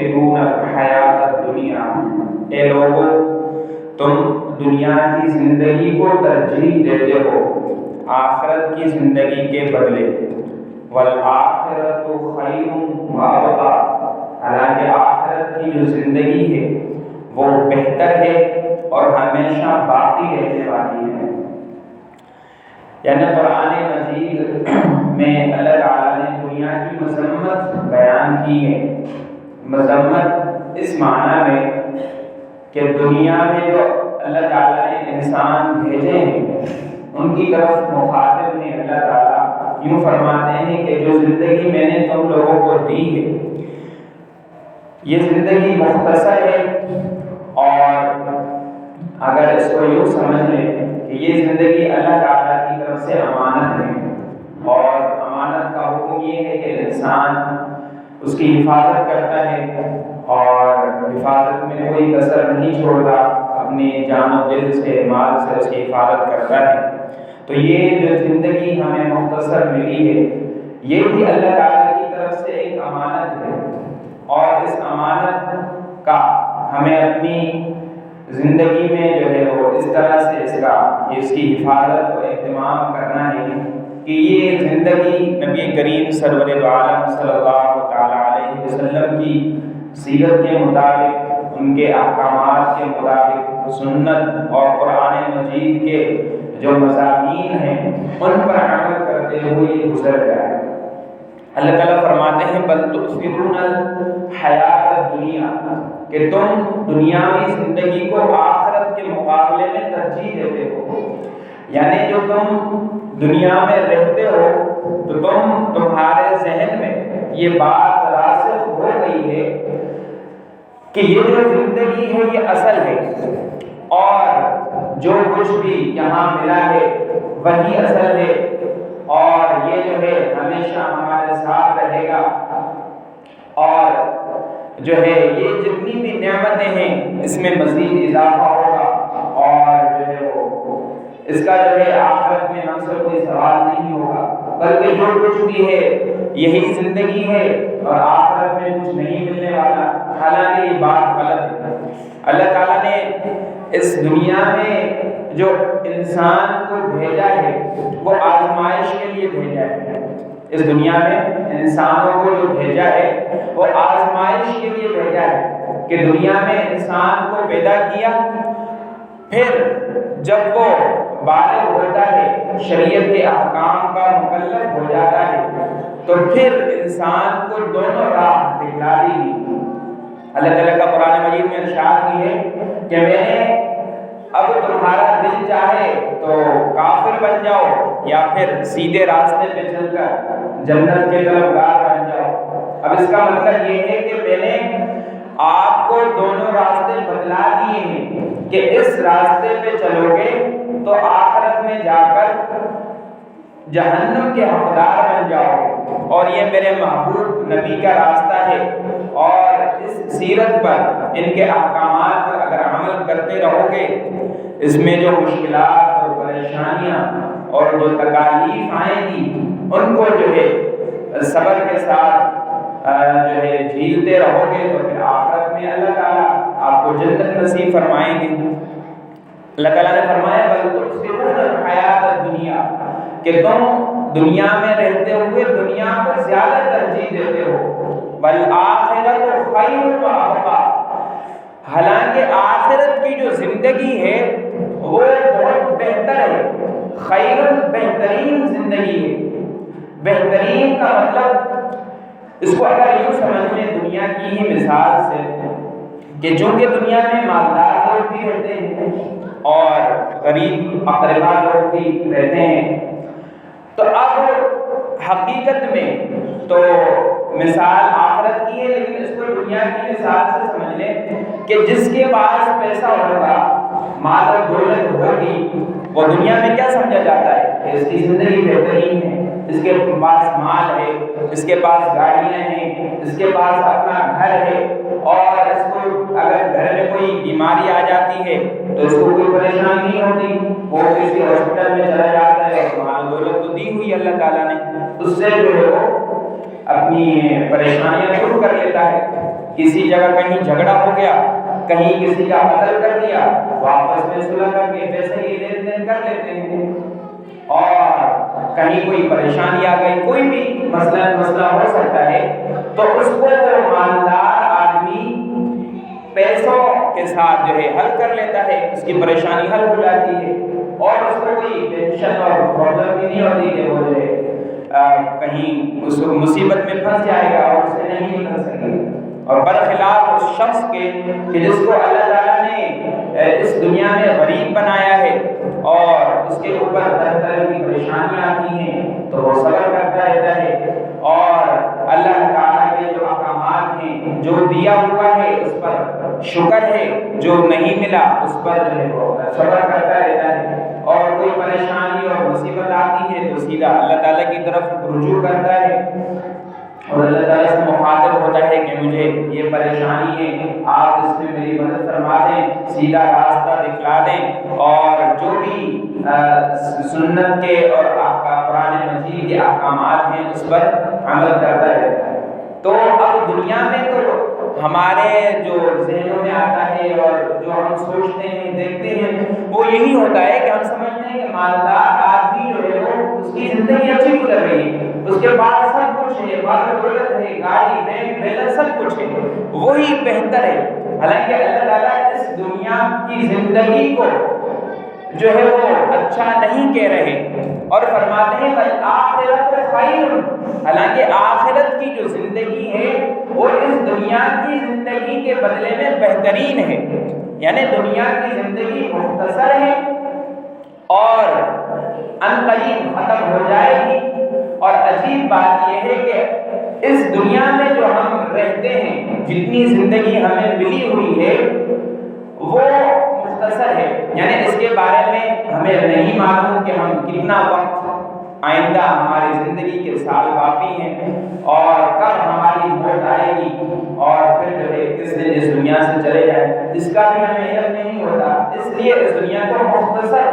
تؤثرون الحیات الدنیا، اے لوگو تم دنیا کی زندگی کو ترجیح دیتے ہو آخرت کی زندگی کے بدلے، والآخرۃ خیر وابقیٰ، حالانکہ آخرت کی جو زندگی ہے وہ بہتر ہے اور ہمیشہ باقی رہنے والی ہے۔ یعنی قرآن مجید میں اللہ تعالیٰ نے دنیا کی مذمت بیان کی ہے۔ مذمت اس معنی میں کہ دنیا میں جو اللہ تعالیٰ نے انسان بھیجے ہیں ان کی طرف مخاطب ہیں اللہ تعالیٰ، یوں فرماتے ہیں کہ جو زندگی میں نے تم لوگوں کو دی ہے یہ زندگی مختصر ہے، اور اگر اس کو یوں سمجھ لیں کہ یہ زندگی اللہ تعالیٰ کی طرف سے امانت ہے، اور امانت کا حکم یہ ہے کہ انسان اس کی حفاظت کرتا ہے اور حفاظت میں کوئی کسر نہیں چھوڑتا، اپنی جان و دل سے مال سے اس کی حفاظت کرتا ہے۔ تو یہ جو زندگی ہمیں مختصر ملی ہے یہ بھی اللہ تعالیٰ کی طرف سے ایک امانت ہے، اور اس امانت کا ہمیں اپنی زندگی میں جو ہے وہ اس طرح سے اس کی حفاظت اور اہتمام کرنا ہے کہ یہ زندگی نبی کریم سرور عالم صلی اللہ تعالیٰ علیہ وسلم کی سیرت کے مطابق، ان کے احکامات کے مطابق، سنت اور قرآن مجید کے جو مضامین ہیں ان پر عمل کرتے ہوئے گزر جائے۔ اللہ تعالیٰ فرماتے ہیں بل تؤثرون الحیات الدنیا، کہ تم دنیاوی زندگی کو آخرت کے مقابلے میں ترجیح دیتے ہو، یعنی جو تم دنیا میں رہتے ہو تو تمہارے ذہن میں یہ بات راسخ ہو گئی ہے کہ یہ جو زندگی ہے یہ اصل ہے، اور جو کچھ بھی یہاں ملا ہے وہی اصل ہے، اور یہ جو ہے ہمیشہ ہمارے ساتھ رہے گا، اور جو ہے یہ جتنی بھی نعمتیں ہیں اس میں مزید اضافہ ہوگا، اور جو ہے وہ اس کا جو ہے آخرت میں ہم سے کوئی سوال نہیں ہوگا، بلکہ جو کچھ بھی ہے یہی زندگی ہے اور آخرت میں کچھ نہیں ملنے والا۔ حالانکہ یہ بات غلط ہے۔ اللہ تعالیٰ نے اس دنیا میں جو انسان کو بھیجا ہے وہ آزمائش کے لیے بھیجا ہے۔ اس دنیا میں انسانوں کو جو بھیجا ہے وہ آزمائش کے لیے بھیجا ہے کہ دنیا میں انسان کو پیدا کیا، پھر جب وہ بالغ ہوتا ہے، شریعت کے احکام کا مکلف ہو جاتا ہے، تو پھر انسان کو دونوں راہ دکھلا دی گئی۔ اللہ تعالیٰ کا قرآن مجید میں ارشاد کی ہے کہ میں نے اب تمہارا دل چاہے تو کافر بن جاؤ یا پھر سیدھے راستے پہ چل کر جنت کے طلبگار بن جاؤ۔ اب اس کا مطلب یہ ہے کہ میں نے آپ کو دونوں راستے بتلا دیے ہیں کہ اس راستے پہ چلو گے تو آخرت میں جا کر جہنم کے حقدار بن جاؤ گے، اور یہ میرے محبوب نبی کا راستہ ہے، اور اس سیرت پر، ان کے احکامات پر اگر عمل کرتے رہو گے، اس میں جو مشکلات اور پریشانیاں اور جو تکالیف آئیں گی ان کو جو ہے صبر کے ساتھ جو ہے جھیلتے رہو گے، تو پھر آخرت میں اللہ تعالیٰ آپ کو جنت نصیب فرمائیں گے۔ اللہ تعالیٰ نے فرمایا بل تؤثرون الحیات الدنیا، کہ تم دنیا میں رہتے ہوئے دنیا کو زیادہ ترجیح دیتے ہو، والآخرۃ خیر وابقیٰ، حالانکہ آخرت کی جو زندگی ہے وہ بہت بہتر ہے، خیر بہترین زندگی ہے۔ بہترین کا مطلب اس کو اگر یوں سمجھ لیں دنیا کی ہی مثال سے کہ چونکہ دنیا میں مالدار لوگ بھی رہتے ہیں اور غریب اقربا لوگ بھی رہتے ہیں، تو اب حقیقت میں تو مثال آخرت کی ہے، لیکن اس کو دنیا کی مثال سے سمجھ لیں کہ جس کے پاس پیسہ ہوگا، مال و دولت ہوگی، وہ دنیا میں کیا سمجھا جاتا ہے کہ اس کی زندگی بہترین ہے، اس کے پاس مال ہے، اس کے پاس گاڑیاں ہیں، اس کے پاس اپنا گھر ہے، اور اس کو اگر گھر میں کوئی بیماری آ جاتی ہے تو اس کو کوئی پریشانی نہیں ہوتی، وہ کسی ہاسپٹل میں چلا جاتا ہے، مال و دولت تو دی ہوئی اللہ تعالیٰ نے، اس سے جو ہے وہ اپنی پریشانیاں دور کر لیتا رہتا ہے. کسی جگہ کہیں جھگڑا ہو گیا, کہیں کسی کا قتل کر دیا, واپس میں صلح کر کے پیسے کی لین دین کر لیتے ہیں. اور کہیں کوئی پریشانی آ گئی, کوئی بھی مسئلہ ہو سکتا ہے, تو اس کو وہ مالدار آدمی پیسوں کے ساتھ جو ہے حل کر لیتا ہے, اس کی پریشانی حل ہو جاتی ہے, اور اس کو کوئی ٹینشن اور پرابلم بھی نہیں ہوتی کہ وہ جو ہے کہیں اس مصیبت میں پھنس جائے گا اور اس سے نہیں نکل سکے. اور برخلاف اس شخص کے کہ جس کو اللہ تعالیٰ نے اس دنیا میں غریب بنایا ہے اور اس کے اوپر طرح طرح کی پریشانیاں آتی ہیں, تو وہ صبر کرتا رہتا ہے, اور اللہ تعالیٰ کے جو احکامات ہیں, جو دیا ہوا ہے اس پر شکر ہے, جو نہیں ملا اس پر جو ہے وہ صبر کرتا رہتا ہے. اور کوئی پریشانی اور مصیبت آتی ہے تو سیدھا اللہ تعالیٰ کی طرف رجوع کرتا ہے, اور اللہ تعالیٰ سے مخاطب ہوتا ہے کہ مجھے یہ پریشانی ہے, آپ اس میں میری مدد فرما دیں, سیدھا راستہ دکھلا دیں, اور جو بھی سنت کے اور قرآن مجید کے احکامات ہیں اس پر عمل کرتا رہتا ہے. تو اب دنیا میں تو ہمارے جو ذہنوں میں آتا ہے اور جو ہم سوچتے ہیں دیکھتے ہیں وہ یہی ہوتا ہے کہ ہم سمجھتے ہیں کہ مالدار آدمی جو ہے وہ اس کی زندگی اچھی گزر رہی ہے, اس کے پاس سب کچھ ہے, مال دولت ہے, گاڑی بینک بیلنس سب کچھ ہے, وہی بہتر ہے. حالانکہ اللہ تعالیٰ اس دنیا کی زندگی کو جو ہے وہ اچھا نہیں کہہ رہے, اور فرماتے ہیں آخرت خیر, حالانکہ آخرت کی جو زندگی ہے وہ اس دنیا کی زندگی کے بدلے میں بہترین ہے. یعنی دنیا کی زندگی مختصر ہے اور عنقریب ختم ہو جائے گی. اور عجیب بات یہ ہے کہ اس دنیا میں جو ہم رہتے ہیں, جتنی زندگی ہمیں ملی ہوئی ہے وہ مختصر ہے. یعنی اس کے بارے میں ہمیں نہیں معلوم کہ ہم کتنا وقت آئندہ ہماری زندگی کے سال باقی ہیں, اور کب ہماری موت آئے گی, اور پھر جو ہے کس دن اس دنیا سے چلے جائیں, اس کا بھی ہمیں علم نہیں ہوتا. اس لیے اس دنیا کو مختصر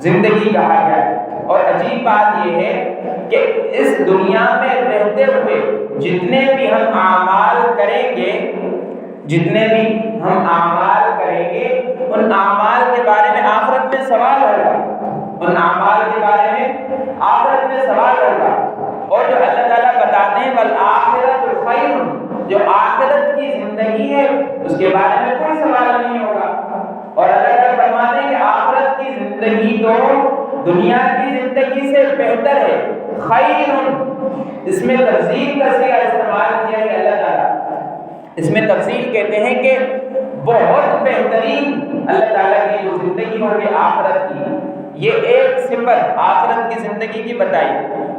زندگی کہا گیا ہے. اور عجیب بات یہ ہے کہ اس دنیا میں رہتے ہوئے جتنے بھی ہم اعمال کریں گے, جتنے بھی ہم اعمال کریں گے, ان اعمال کے بارے میں آخرت میں سوال ہوگا, ان اعمال کے بارے میں آخرت میں سوال ہوگا. اور جو اللہ تعالیٰ بتاتے ہیں والآخرۃ خیر, جو آخرت کی زندگی ہے اس کے بارے میں کوئی سوال نہیں ہوگا. اور اللہ تعالیٰ فرماتے ہیں کہ آخرت کی زندگی تو دنیا کی زندگی سے بہتر ہے. خیر, اس میں تفضیل کا صیغہ استعمال کیا ہے اللہ تعالیٰ, اس میں تفضیل کہتے ہیں کہ بہت بہترین اللہ تعالیٰ کی جو زندگی ہوگی آخرت کی, یہ ایک صفت آخرت کی زندگی کی بتائی.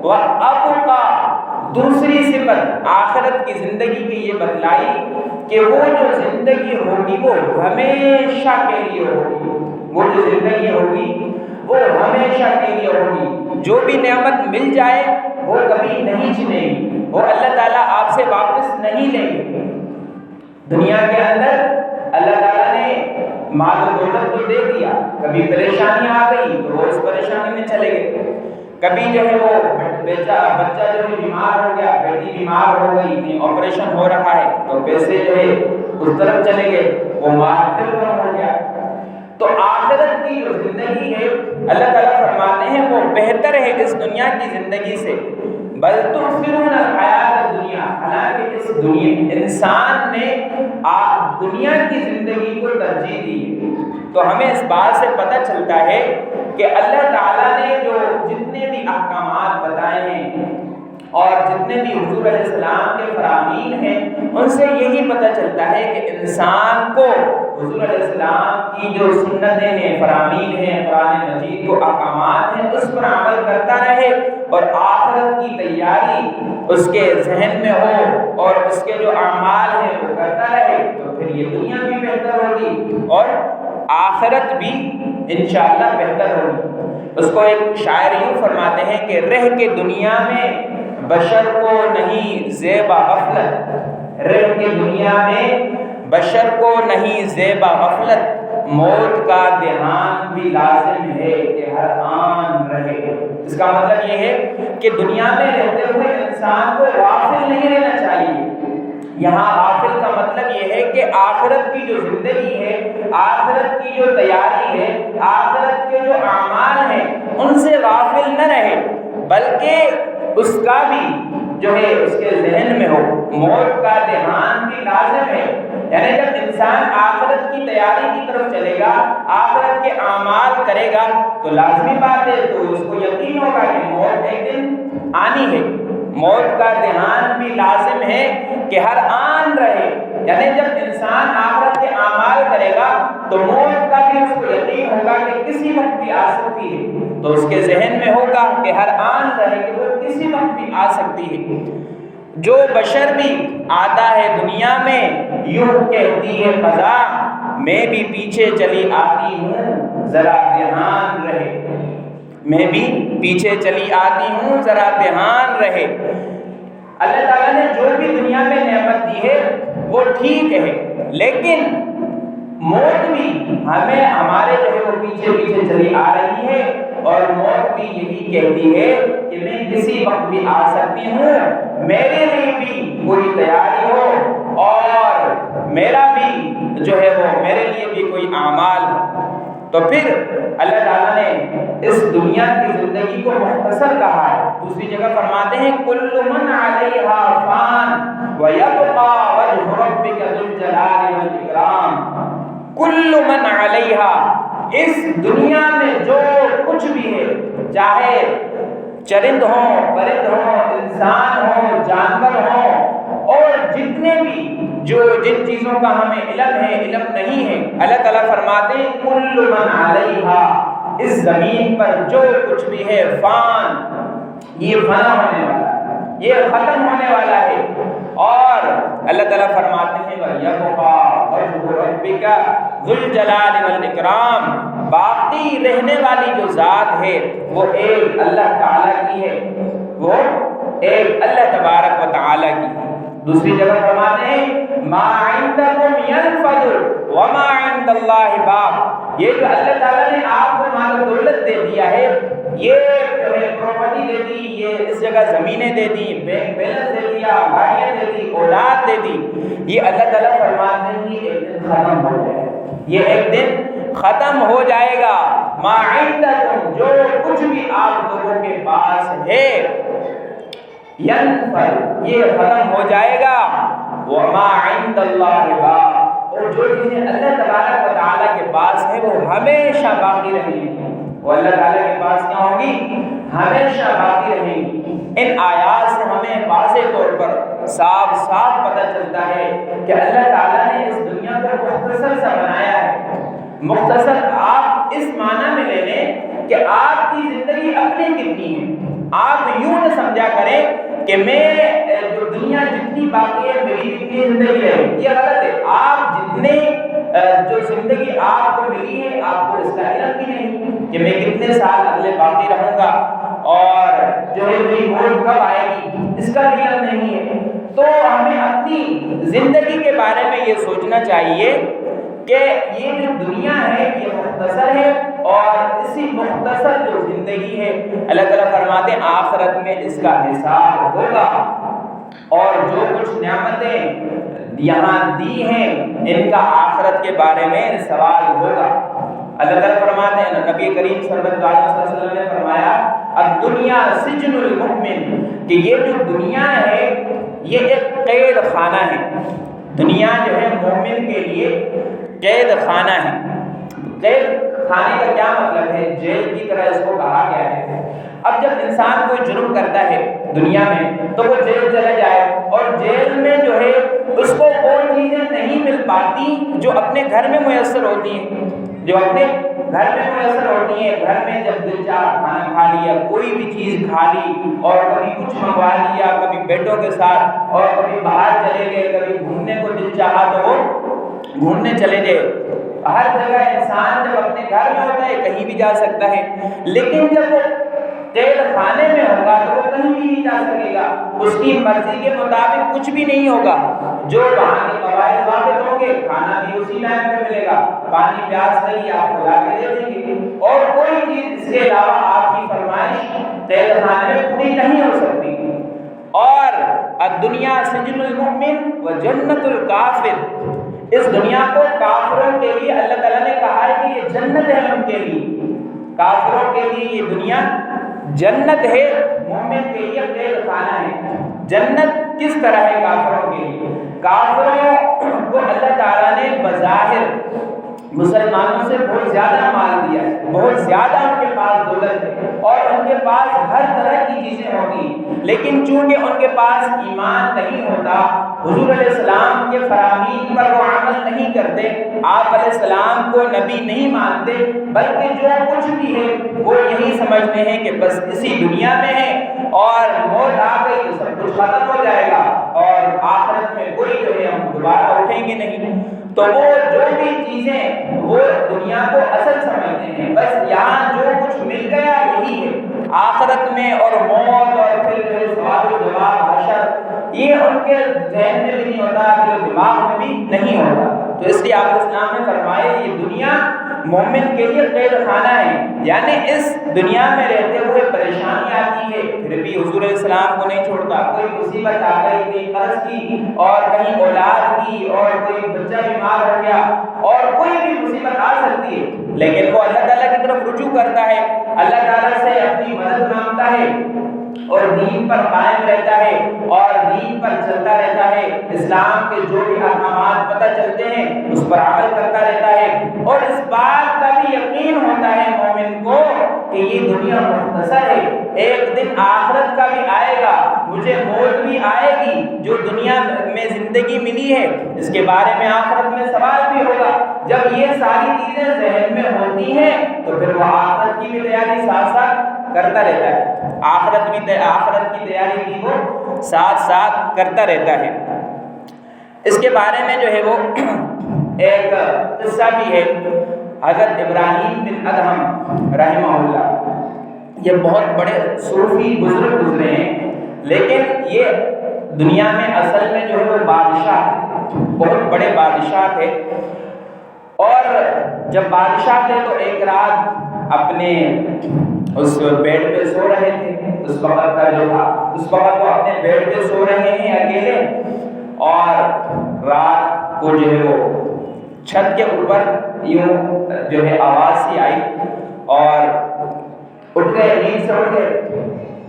وَأَبْقَى, دوسری صفت آخرت کی زندگی کی یہ بتلائی کہ وہ جو زندگی ہوگی وہ ہمیشہ کے لیے ہوگی, وہ جو زندگی ہوگی وہ ہمیشہ کے لیے ہوگی. جو بھی نعمت مل جائے وہ کبھی نہیں چھنے گی, وہ اللہ تعالیٰ آپ سے واپس نہیں لیں گے. دنیا کے اندر اللہ تعالیٰ نے مال و دولت تو دے دیا, کبھی پریشانی آ گئی تو وہ اس پریشانی میں چلے گئے, کبھی جو ہے وہ بچہ جو ہے بیمار ہو گیا, بیٹی بیمار ہو گئی, آپریشن ہو رہا ہے تو پیسے جو ہے اس طرف چلے گئے, وہ مال پھر کم ہو گیا. تو آخرت کی جو زندگی ہے اللہ تعالیٰ فرماتے ہیں وہ بہتر ہے اس دنیا کی زندگی سے. بل تؤثرون الحیات الدنیا, حالانکہ اس دنیا انسان نے دنیا کی زندگی کو ترجیح دی. تو ہمیں اس بات سے پتہ چلتا ہے کہ اللہ تعالیٰ نے جو جتنے بھی احکامات بتائے ہیں اور جتنے بھی حضور علیہ السلام کے فرامین ہیں ان سے یہی پتہ چلتا ہے کہ انسان کو حضور علیہ السلام کی جو سنتیں ہیں, فرامین ہیں, قرآن مجید کو احکامات ہیں, اس پر عمل کرتا رہے اور آخرت کی تیاری اس کے ذہن میں ہو اور اس کے جو اعمال ہیں وہ کرتا رہے, تو پھر یہ دنیا بھی بہتر ہوگی اور آخرت بھی انشاءاللہ بہتر ہوگی. اس کو ایک شاعر یوں فرماتے ہیں کہ رہ کے دنیا میں بشر کو نہیں زیبا غفلت, رہ کے دنیا میں بشر کو نہیں زیبا غفلت, موت کا دھیان بھی لازم ہے کہ ہر آن رہے. اس کا مطلب یہ ہے کہ دنیا میں رہتے ہوئے انسان کو غافل نہیں رہنا چاہیے. یہاں غافل کا مطلب یہ ہے کہ آخرت کی جو زندگی ہے، آخرت کی جو تیاری ہے، آخرت کے جو اعمال ہیں ان سے غافل نہ رہے، بلکہ اس کا بھی جو ہے اس کے ذہن میں ہو، موت کا دھیان بھی لازم ہے۔ یعنی جب انسان آخرت کی تیاری کی طرف چلے گا، آخرت کے اعمال کرے گا، تو لازمی بات ہے تو اس کو یقین ہوگا کہ موت ایک دن آنی ہے۔ موت کا دھیان بھی لازم ہے کہ ہر آن رہے، یعنی جب انسان آخرت کے اعمال کرے گا تو موت کا بھی اس کو یقین ہوگا کہ کسی وقت بھی آ سکتی ہے، تو اس کے ذہن میں ہوگا کہ ہر آن رہے کہ وہ کسی وقت بھی آ سکتی ہے۔ جو بشر بھی آتا ہے دنیا میں، یوں کہتی ہے قضا میں بھی پیچھے چلی آتی ہوں ذرا دھیان رہے، میں بھی پیچھے چلی آتی ہوں ذرا دھیان رہے۔ اللہ تعالیٰ نے جو بھی دنیا میں نعمت دی ہے وہ ٹھیک ہے، لیکن موت بھی ہمیں ہمارے جو ہے وہ پیچھے پیچھے چلی آ رہی ہے، اور موت بھی یہی کہتی ہے کہ میں کسی وقت بھی آ سکتی ہوں، میرے لیے بھی کوئی تیاری ہو اور میرا بھی جو ہے وہ میرے لیے بھی کوئی اعمال ہو۔ تو پھر اللہ تعالیٰ نے اس دنیا کی زندگی کو مختصر کہا ہے۔ دوسری جگہ فرماتے ہیں کل من علیہا فان ویبقی وجہ ربک ذو الجلال والاکرام۔ کل من علیہا، اس دنیا میں جو کچھ بھی ہے، چاہے چرند ہوں، پرند ہوں، انسان ہوں، جانور ہوں، اور جتنے بھی جن چیزوں کا ہمیں علم ہے، علم نہیں ہے، اللہ تعالیٰ فرماتے ہیں کل من علیہا، اس زمین پر جو کچھ بھی ہے فان، یہ فنا ہونے والا ہے، یہ ختم ہونے والا ہے۔ اور اللہ تعالیٰ فرماتے ہیں وَيَبْقَى وَجْهُ رَبِّكَ ذُو الْجَلَالِ وَالْإِكْرَامِ، باقی رہنے والی جو ذات ہے وہ ایک اللہ تعالیٰ کی ہے، وہ ایک اللہ تبارک و تعالیٰ کی ہے۔ دوسری جگہ فرماتے ہیں مَا عِندَكُمْ يَنْفَدُ وَمَا عِندَ اللَّهِ بَاقٍ، یہ جو اللہ تعالیٰ نے آپ کو مال و دولت دے دیا ہے، یہ پراپرٹی دے دی، یہ اس جگہ زمینیں دے دی، بینک بیلنس دے دیا، گاڑیاں دے دی، اولاد دے دی، یہ اللہ تعالیٰ فرماتے ہیں یہ ایک دن ختم ہو جائے گا، یہ ایک دن ختم ہو جائے گا۔ ما عندکم، جو کچھ بھی آپ لوگوں کے پاس ہے، ینفد، یہ ختم ہو جائے گا، وما عند اللہ باق، اور جو چیزیں اللہ تبارک و تعالیٰ کے پاس ہے وہ ہمیشہ باقی رہیں گی، وہ اللہ تعالیٰ کے پاس کیا ہوں گی؟ ہمیشہ باقی رہیں گی۔ ان آیات سے ہمیں واضح طور پر صاف صاف پتہ چلتا ہے کہ اللہ تعالیٰ نے اس دنیا کو مختصر سا بنایا ہے۔ مختصر آپ اس معنی میں لے لیں کہ آپ کی زندگی اپنی کتنی ہے۔ آپ یوں نہ سمجھا کریں کہ میں جو دنیا جتنی باقی ہے میری جتنی زندگی ہے، یہ غلط ہے۔ آپ جتنے جو زندگی آپ کو ملی ہے آپ کو اس کا علم بھی نہیں کہ میں کتنے سال اگلے باقی رہوں گا، اور جو ہے میری موت کب آئے گی اس کا بھی علم نہیں ہے۔ تو ہمیں اپنی زندگی کے بارے میں یہ سوچنا چاہیے کہ یہ جو دنیا ہے یہ مختصر ہے، اور اسی مختصر جو زندگی ہے اللہ تعالیٰ فرماتے ہیں آخرت میں اس کا حساب ہوگا، اور جو کچھ نعمتیں یہاں دی ہیں ان کا آخرت کے بارے میں سوال ہوگا۔ اللہ تعالیٰ فرماتے ہیں، نبی کریم صلی اللہ علیہ وسلم نے فرمایا الدنیا سجن المؤمن، کہ یہ جو دنیا ہے یہ ایک قید خانہ ہے۔ دنیا جو ہے مومن کے لیے قید خانہ ہے۔ قید خانے کا کیا مطلب ہے؟ جیل کی طرح اس کو کہا گیا ہے۔ اب جب انسان کوئی جرم کرتا ہے دنیا میں تو وہ جیل چلا جائے، اور جیل میں جو ہے اس کو وہ چیزیں نہیں مل پاتی جو اپنے گھر میں میسر ہوتی ہیں، جو اپنے گھر میں میسر ہوتی ہیں۔ گھر میں جب دل چاہا کھانا کھا لیا، کوئی بھی چیز کھا لی، اور کبھی کچھ منگوا لیا، کبھی بیٹوں کے ساتھ، اور کبھی باہر چلے گئے، کبھی گھومنے کو دل چاہا تو وہ گھومنے چلے گئے۔ ہر جگہ انسان جب اپنے گھر میں ہوتا ہے کہیں بھی جا سکتا ہے، لیکن جب وہ قید خانے میں ہوگا تو وہ کہیں بھی نہیں جا سکے گا، اس کی مرضی کے مطابق کچھ بھی نہیں ہوگا۔ جو وہاں کے قواعد ثابت ہوں گے، کھانا بھی اسی ٹائم پہ ملے گا، پانی پیاس لگی آپ کو لا کے دے دیں گے، اور کوئی چیز اس کے علاوہ آپ کی فرمائش قید خانے میں پوری نہیں ہو سکتی۔ اور الدنیا سجن المؤمن و جنت الکافر، اس دنیا کو کافروں کے لیے اللہ تعالیٰ نے کہا ہے کہ یہ جنت ہے ان کے لیے، کافروں کے لیے یہ دنیا جنت ہے، مومن کے لیے قید خانہ ہے۔ جنت کس طرح ہے کافروں کے لیے؟ کافروں کو اللہ تعالیٰ نے بظاہر مسلمانوں سے بہت زیادہ مال دیا ہے، بہت زیادہ ان کے پاس دولت ہے اور ان کے پاس ہر طرح کی چیزیں ہوتی، لیکن چونکہ ان کے پاس ایمان نہیں ہوتا، حضور علیہ السلام کے فرامین پر وہ عمل نہیں کرتے، آپ علیہ السلام کو نبی نہیں مانتے، بلکہ جو کچھ بھی ہے وہ یہی سمجھتے ہیں کہ بس اسی دنیا میں ہے اور موت آ گئی تو سب کچھ ختم ہو جائے گا اور آخرت میں کوئی جو ہے ہم دوبارہ اٹھیں گے نہیں، تو وہ جو بھی چیزیں وہ دنیا کو اصل سمجھتے ہیں، بس یہاں جو کچھ مل گیا یہی ہے، آخرت میں اور موت اور پھر جو ہے سوال و جواب حشر یہ ان کے ذہن میں بھی نہیں ہوتا، پھر دماغ میں بھی نہیں ہوتا۔ تو اس لیے آپ اسلام نے فرمایا یہ دنیا مومن کے لیے قید خانہ ہے، یعنی اس دنیا میں رہتے ہوئے پریشانی آتی ہے پھر بھی حضور علیہ السلام کو نہیں چھوڑتا، کوئی مصیبت آ گئی، کوئی قرض کی اور کہیں اولاد کی اور کوئی بچہ بیمار ہو گیا اور کوئی بھی مصیبت آ سکتی ہے، لیکن وہ اللہ تعالیٰ کی طرف رجوع کرتا ہے، اللہ تعالیٰ سے اپنی مدد مانگتا ہے اور دین پر قائم رہتا ہے اور دین پر چلتا رہتا ہے، اسلام کے جو بھی احکامات پتہ چلتے ہیں اس پر عمل کرتا رہتا ہے، اور اس بات کا بھی یقین ہوتا ہے مومن کو کہ یہ دنیا مختصر ہے، ایک دن آخرت کا بھی آئے گا، مجھے موت بھی آئے گی، جو دنیا میں زندگی ملی ہے اس کے بارے میں آخرت میں سوال بھی ہوگا۔ جب یہ ساری چیزیں ذہن میں ہوتی ہیں تو پھر وہ آخرت کی بھی تیاری ساتھ ساتھ کرتا رہتا ہے، آخرت کی تیاری بھی وہ ساتھ ساتھ کرتا رہتا ہے۔ اس کے بارے میں جو ہے وہ ایک قصہ بھی ہے، حضرت ابراہیم بن ادہم رحمہ اللہ، یہ بہت بڑے صوفی بزرگ گزرے ہیں، لیکن یہ دنیا میں اصل میں جو ہے وہ بادشاہ، بہت بڑے بادشاہ تھے، اور جب بادشاہ تھے تو ایک رات اپنے اس بیڈ پہ سو رہے تھے، اس وقت کا جو تھا اس وقت وہ اپنے بیڈ پہ سو رہے ہیں اکیلے، اور رات کو جو ہے وہ چھت کے اوپر یوں جو ہے آواز سی آئی اور اٹھ گئے، نیند سے اٹھ گئے،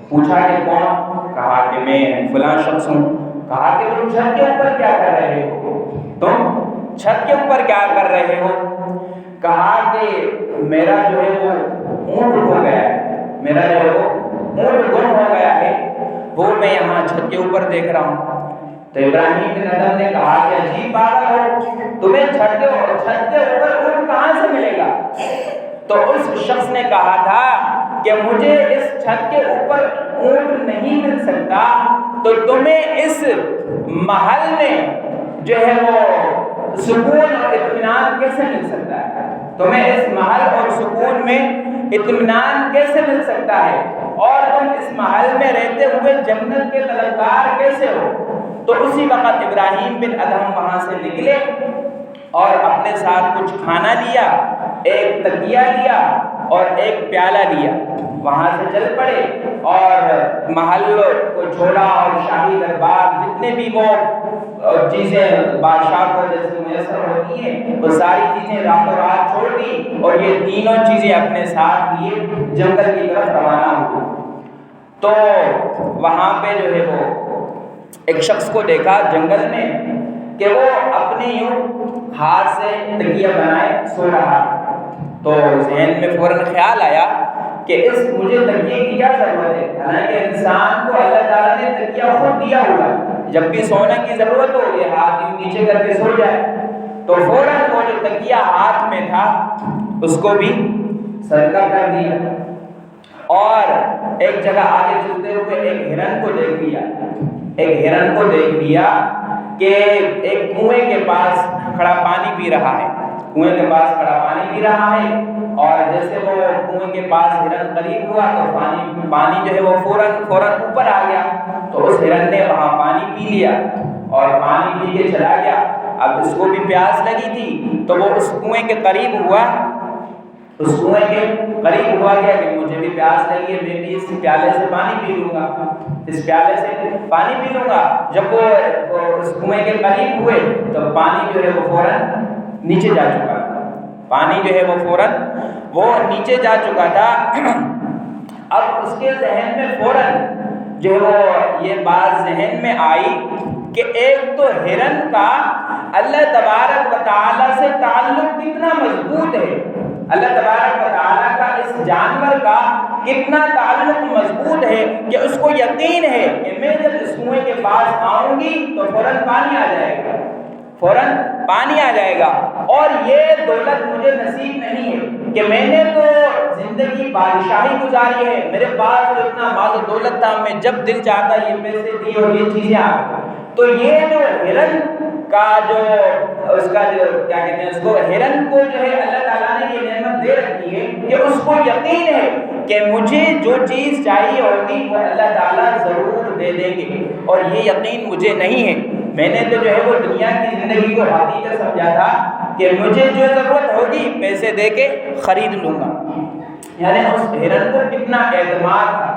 پوچھا کہ کون؟ کہا کہ میں فلاں شخص ہوں۔ کہا کہ تم چھت کے اوپر کیا کر رہے ہو؟ تم چھت کے اوپر کیا کر رہے ہو؟ کہا کہ میرا جو ہے وہ اونٹ ہو گیا ہے، میرا جو ہے وہ اونٹ گم ہو گیا ہے، وہ میں یہاں چھت کے اوپر دیکھ رہا ہوں۔ تو ابراہیم بن ادہم نے کہا کہ عجیب بات ہے، تمہیں چھت کے اوپر اونٹ کہاں سے ملے گا؟ تو اس شخص نے کہا تھا کہ مجھے اس چھت کے اوپر اونٹ نہیں مل سکتا تو تمہیں اس محل میں جو ہے وہ سکون اور اطمینان کیسے مل سکتا ہے؟ تمہیں اس محل اور سکون میں اطمینان کیسے مل سکتا ہے؟ اور تم اس محل میں رہتے ہوئے جنت کے طلبگار کیسے ہو؟ تو اسی وقت ابراہیم بن ادہم وہاں سے نکلے اور اپنے ساتھ کچھ کھانا لیا، ایک تکیہ لیا اور ایک پیالہ لیا، وہاں سے چل پڑے اور محل کو چھوڑا اور شاہی دربار جتنے بھی وہ چیزیں بادشاہ کو جیسے میسر ہوتی ہیں وہ ساری چیزیں راتوں رات چھوڑ دی اور یہ تینوں چیزیں اپنے ساتھ لیے جنگل کی طرف روانہ ہوئے۔ تو وہاں پہ جو ہے وہ ایک شخص کو دیکھا جنگل میں کہ وہ اپنے یوں ہاتھ سے تکیہ بنائے سو رہا، تو ذہن میں فوراً خیال آیا کہ مجھے تکیے کی کیا ضرورت ہے، حالانکہ انسان کو اللہ تعالیٰ نے تکیہ خود دیا ہوا ہے، جب بھی سونے کی ضرورت ہو یہ ہاتھ یوں نیچے کر کے سو جائے، تو فوراً وہ جو تکیہ ہاتھ میں تھا اس کو بھی صدقہ کر دیا، اور ایک جگہ آگے چلتے ہوئے ایک ہرن کو دیکھ لیا کہ ایک کنویں کے پاس کھڑا پانی پی رہا ہے، اور جیسے وہ کنویں کے پاس ہرن قریب ہوا تو پانی جو ہے وہ فوراً اوپر آ گیا، تو اس ہرن نے وہاں پانی پی لیا اور پانی پی کے چلا گیا۔ اب اس کو بھی پیاس لگی تھی تو وہ اس کنویں کے قریب ہوا، اس کنویں کے قریب ہوا گیا کہ مجھے بھی پیاس لگی ہے، میں بھی اس پیالے سے پانی پی لوں گا، اس پیالے سے پانی پی لوں گا۔ جب وہ اس کنویں کے قریب ہوئے تو پانی جو ہے وہ فوراً نیچے جا چکا تھا، پانی جو ہے وہ فوراً وہ نیچے جا چکا تھا۔ اب اس کے ذہن میں فوراً جو ہے وہ یہ بات ذہن میں آئی کہ ایک تو ہرن کا اللہ تبارک و تعالیٰ سے تعلق کتنا مضبوط ہے، اللہ تبارک و تعالیٰ کا اس جانور کا کتنا تعلق مضبوط ہے کہ اس کو یقین ہے کہ میں جب اس کنویں کے پاس آؤں گی تو فوراً پانی آ جائے گا، فوراً پانی آ جائے گا، اور یہ دولت مجھے نصیب نہیں ہے کہ میں نے تو زندگی بادشاہی گزاری ہے، میرے پاس تو اتنا مال و دولت تھا، میں جب دل چاہتا یہ پیسے دی اور یہ چیزیں آ گئی۔ تو یہ جو ہرن کا جو اس کا جو کیا کہتے ہیں اس کو، ہرن کو جو ہے اللہ تعالیٰ نے یہ نعمت دے رکھی ہے کہ اس کو یقین ہے کہ مجھے جو چیز چاہیے ہوگی وہ اللہ تعالیٰ ضرور دے دیں گے، اور یہ یقین مجھے نہیں ہے۔ میں نے تو جو ہے وہ دنیا کی زندگی کو حقیقت سمجھا تھا کہ مجھے جو ضرورت ہوگی پیسے دے کے خرید لوں گا، یعنی اس ہرن کو کتنا اعتماد تھا۔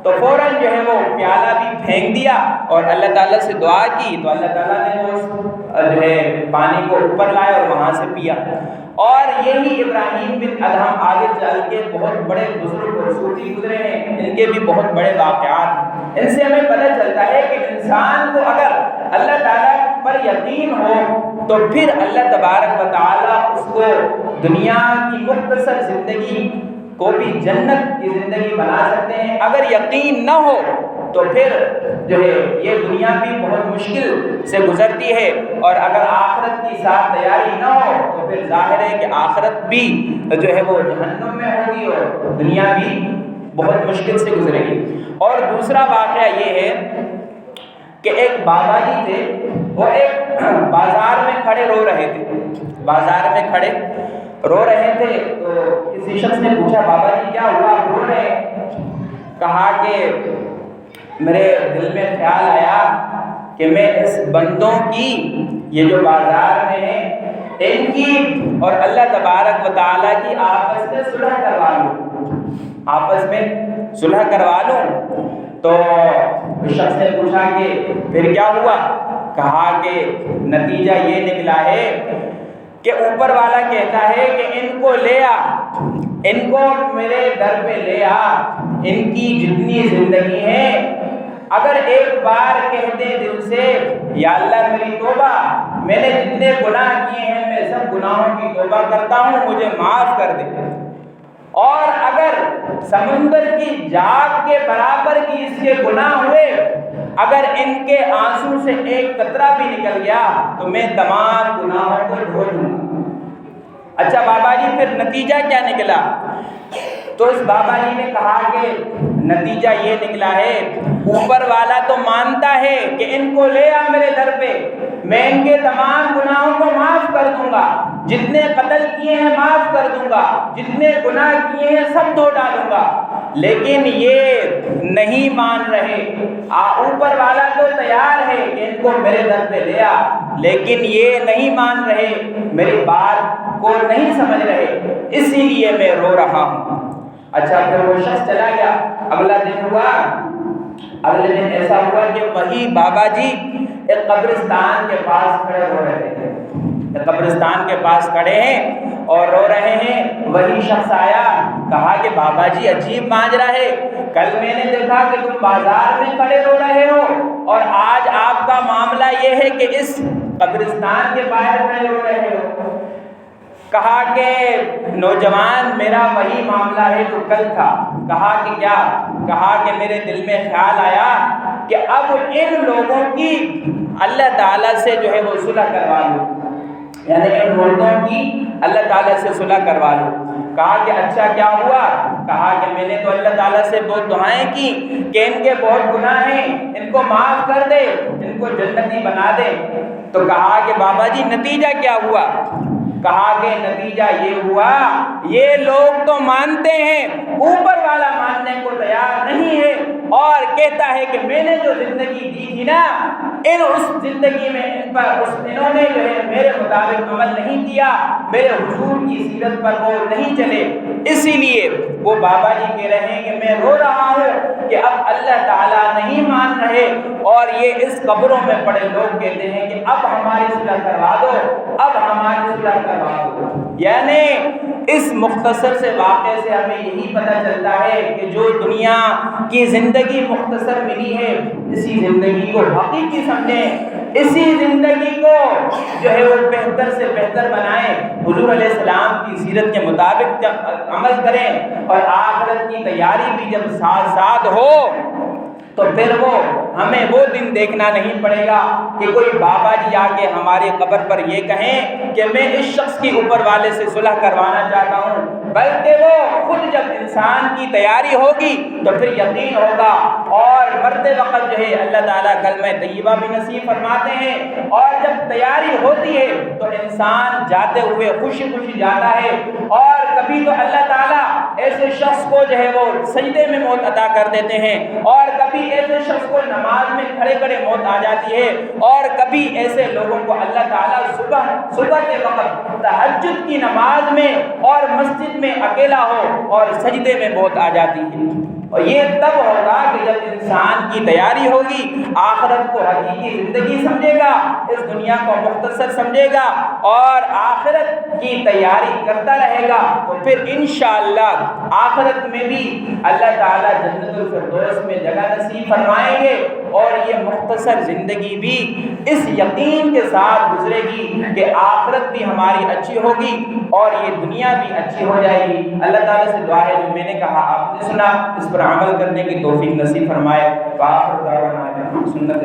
تو فوراً جو ہے وہ پیالہ بھی پھینک دیا اور اللہ تعالیٰ سے دعا کی، تو اللہ تعالیٰ نے وہ جو ہے پانی کو اوپر لایا اور وہاں سے پیا۔ اور یہی ابراہیم بن ادہم آگے چل کے بہت بڑے بزرگ اور صوفی گزرے ہیں، ان کے بھی بہت بڑے واقعات ہیں۔ ان سے ہمیں پتہ چلتا ہے کہ انسان کو اگر اللہ تعالیٰ پر یقین ہو تو پھر اللہ تبارک و تعالیٰ اس کو دنیا کی مختصر زندگی کو بھی جنت کی زندگی بنا سکتے ہیں۔ اگر یقین نہ ہو تو پھر جو ہے یہ دنیا بھی بہت مشکل سے گزرتی ہے، اور اگر آخرت کی ساتھ تیاری نہ ہو تو پھر ظاہر ہے کہ آخرت بھی جو ہے وہ جہنم میں ہوگی اور دنیا بھی بہت مشکل سے گزرے گی۔ اور دوسرا واقعہ یہ ہے کہ ایک بابا جی تھے، وہ ایک بازار میں کھڑے رو رہے تھے، بازار میں کھڑے رو رہے تھے، تو کسی شخص نے پوچھا بابا جی کیا ہوا آپ رو رہے ہیں؟ کہا کہ میرے دل میں خیال آیا کہ میں اس بندوں کی یہ جو بازار میں ہیں ان کی اور اللہ تبارک و تعالیٰ کی آپس میں صلح کروا لوں، آپس میں صلح کروا لوں۔ تو اس شخص نے پوچھا کہ پھر کیا ہوا؟ کہا کہ نتیجہ یہ نکلا ہے کہ اوپر والا کہتا ہے کہ ان کو لے آ، ان کو میرے در پہ لے آ، ان کی جتنی زندگی ہے اگر ایک بار کہہ دے دل سے یا اللہ میری توبہ، میں نے جتنے گناہ کیے ہیں میں سب گناہوں کی توبہ کرتا ہوں، مجھے معاف کر دے، اور اگر سمندر کی جھاگ کے برابر کی اس کے گناہ ہوئے، اگر ان کے آنسو سے ایک قطرہ بھی نکل گیا تو میں تمام گناہوں کو دھو دوں گا۔ اچھا بابا جی پھر نتیجہ کیا نکلا؟ تو اس بابا جی نے کہا کہ نتیجہ یہ نکلا ہے اوپر والا تو مانتا ہے کہ ان کو لے آ میرے در پہ، میں ان کے تمام گناہوں کو معاف کر دوں گا، جتنے قتل کیے ہیں معاف کر دوں گا، جتنے گناہ کیے ہیں سب دھو ڈالوں گا، لیکن یہ نہیں مان رہے۔ اوپر والا تو تیار ہے کہ ان کو میرے در پہ لے آ، لیکن یہ نہیں مان رہے، میری بات کو نہیں سمجھ رہے، اسی لیے میں رو رہا ہوں۔ اچھا پھر وہ شخص چلا گیا، اگلا دن ہوا، اگلے دن ایسا ہوا کہ وہی بابا جی ایک قبرستان کے پاس کھڑے ہو رہے تھے، قبرستان کے پاس کھڑے ہیں اور رو رہے ہیں۔ وہی شخص آیا، کہا کہ بابا جی عجیب ماجرا ہے، کل میں نے دیکھا کہ تم بازار میں کھڑے رو رہے ہو اور آج آپ کا معاملہ یہ ہے کہ اس قبرستان کے باہر کھڑے رو رہے ہو۔ کہا کہ نوجوان میرا وہی معاملہ ہے جو کل تھا۔ کہا کہ کیا؟ کہا کہ میرے دل میں خیال آیا کہ اب ان لوگوں کی اللہ تعالیٰ سے جو ہے وہ صلح کروا لوں، یعنی ان مردوں کی اللہ تعالیٰ سے صلح کروا لوں۔ کہا کہ اچھا کیا ہوا؟ کہا کہ میں نے تو اللہ تعالیٰ سے بہت دعائیں کی کہ ان کے بہت گناہ ہیں، ان کو معاف کر دے، ان کو جنتی بنا دے۔ تو کہا کہ بابا جی نتیجہ کیا ہوا؟ کہا کہ نتیجہ یہ ہوا یہ لوگ تو مانتے ہیں، اوپر والا ماننے کو تیار نہیں ہے اور کہتا ہے کہ میں نے جو زندگی دی تھی نا اس زندگی میں انہوں نے جو ہے میرے مطابق عمل نہیں کیا، میرے حضور کی سیرت پر وہ نہیں چلے، اسی لیے وہ بابا جی کہہ رہے ہیں کہ میں رو رہا ہوں کہ اب اللہ تعالیٰ نہیں مان رہے، اور یہ اس قبروں میں پڑے لوگ کہتے ہیں کہ اب ہماری صلح کروا دو، اب ہماری صلح کروا دو۔ یعنی اس مختصر سے واقعے سے ہمیں یہی پتہ چلتا ہے کہ جو دنیا کی زندگی مختصر ملی ہے، اسی زندگی کو حقیقی سمجھیں، اسی زندگی کو جو ہے وہ بہتر سے بہتر بنائیں، حضور علیہ السلام کی سیرت کے مطابق عمل کریں، اور آخرت کی تیاری بھی جب ساتھ ساتھ ہو تو پھر ہمیں وہ دن دیکھنا نہیں پڑے گا کہ کوئی بابا جی آ کے ہماری قبر پر یہ کہیں کہ میں اس شخص کی اوپر والے سے صلح کروانا چاہتا ہوں، بلکہ وہ خود جب انسان کی تیاری ہوگی تو پھر یقین ہوگا، اور مرتے وقت جو ہے اللہ تعالیٰ کلمہ طیبہ بھی نصیب فرماتے ہیں، اور جب تیاری ہوتی ہے تو انسان جاتے ہوئے خوشی خوشی جاتا ہے، اور کبھی تو اللہ تعالیٰ ایسے شخص کو جو ہے وہ سجدے میں موت عطا کر دیتے ہیں، اور کبھی ایسے شخص کو نماز میں کھڑے کھڑے موت آ جاتی ہے، اور کبھی ایسے لوگوں کو اللہ تعالیٰ صبح کے وقت تہجد کی نماز میں اور مسجد میں اکیلا ہو اور سجدے میں موت آ جاتی ہے۔ اور یہ تب ہوگا کہ جب انسان کی تیاری ہوگی، آخرت کو حقیقی زندگی سمجھے گا، اس دنیا کو مختصر سمجھے گا اور آخرت کی تیاری کرتا رہے گا، تو پھر انشاءاللہ آخرت میں بھی اللہ تعالیٰ جنت الفردوس میں جگہ نصیب فرمائیں گے، اور یہ مختصر زندگی بھی اس یقین کے ساتھ گزرے گی کہ آخرت بھی ہماری اچھی ہوگی اور یہ دنیا بھی اچھی ہو جائے گی۔ اللہ تعالیٰ سے دعا ہے جو میں نے کہا آپ نے سنا، اس پر عمل کرنے کی توفیق نصیب فرمائے۔ وآخر دعوانا سنت